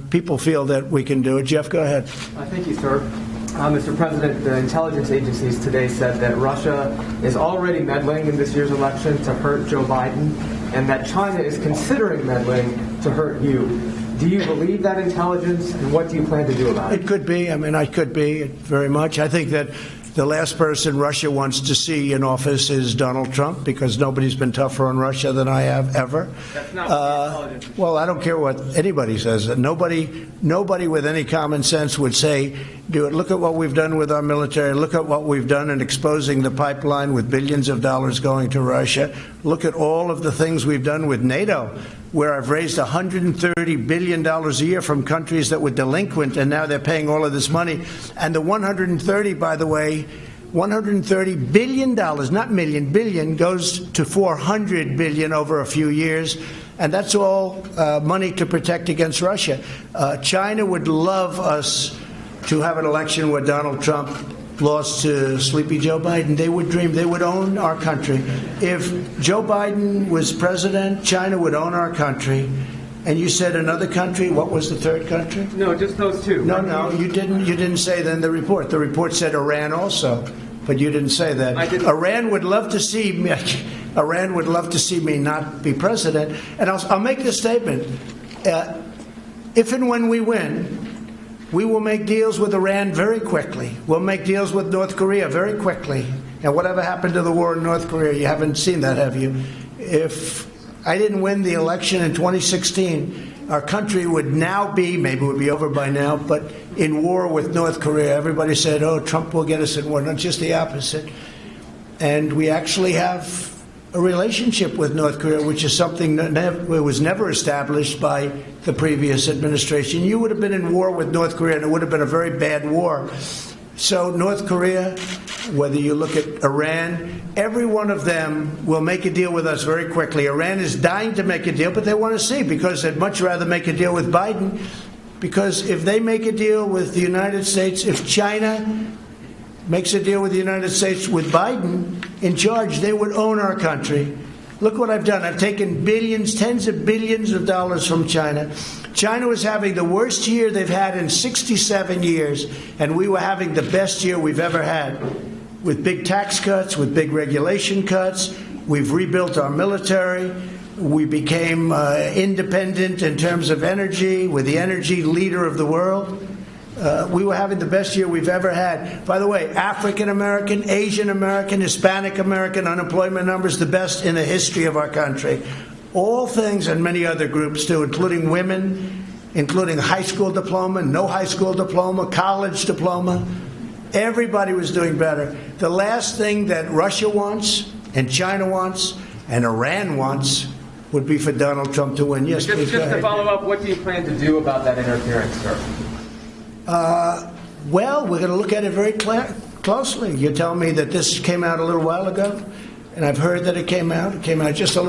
people feel that we can do it. Jeff, go ahead. Thank you, sir. Mr. President, the intelligence agencies today said that Russia is already meddling in this year's election to hurt Joe Biden, and that China is considering meddling to hurt you. Do you believe that intelligence, and what do you plan to do about it? It could be. I mean, I could be very much. I think that the last person Russia wants to see in office is Donald Trump, because nobody's been tougher on Russia than I have ever. That's not what the intelligence is. Well, I don't care what anybody says. Nobody with any common sense would say, do it. Look at what we've done with our military. Look at what we've done in exposing the pipeline with billions of dollars going to Russia. Look at all of the things we've done with NATO, where I've raised $130 billion a year from countries that were delinquent, and now they're paying all of this money. And the 130, by the way, $130 billion, not million, billion, goes to 400 billion over a few years. And that's all money to protect against Russia. China would love us to have an election where Donald Trump lost to Sleepy Joe Biden. They would dream. They would own our country. If Joe Biden was president, China would own our country. And you said another country. What was the third country? No, just those two. No, you didn't. You didn't say that in the report. The report said Iran also, but you didn't say that. I didn't. Iran would love to see me. Iran would love to see me not be president. And I'll make this statement: if and when we win, we will make deals with Iran very quickly. We'll make deals with North Korea very quickly. And whatever happened to the war in North Korea, you haven't seen that, have you? If I didn't win the election in 2016, our country would now be, maybe it would be over by now, but in war with North Korea. Everybody said, oh, Trump will get us in war. Not just the opposite. And we actually have a relationship with North Korea, which is something that was never established by the previous administration. You would have been in war with North Korea, and it would have been a very bad war. So North Korea, whether you look at Iran, every one of them will make a deal with us very quickly. Iran is dying to make a deal, but they want to see, because they'd much rather make a deal with Biden. Because if they make a deal with the United States, if China makes a deal with the United States with Biden in charge, they would own our country. Look what I've done. I've taken billions, tens of billions of dollars from China. China was having the worst year they've had in 67 years, and we were having the best year we've ever had, with big tax cuts, with big regulation cuts. We've rebuilt our military. We became independent in terms of energy. We're the energy leader of the world. We were having the best year we've ever had. By the way, African American, Asian American, Hispanic American unemployment numbers, the best in the history of our country. All things, and many other groups too, including women, including high school diploma, no high school diploma, college diploma. Everybody was doing better. The last thing that Russia wants, and China wants, and Iran wants would be for Donald Trump to win. Yes, please. Just to follow up, what do you plan to do about that interference, sir? Well, we're going to look at it very closely. You tell me that this came out a little while ago, and I've heard that it came out. It came out just a little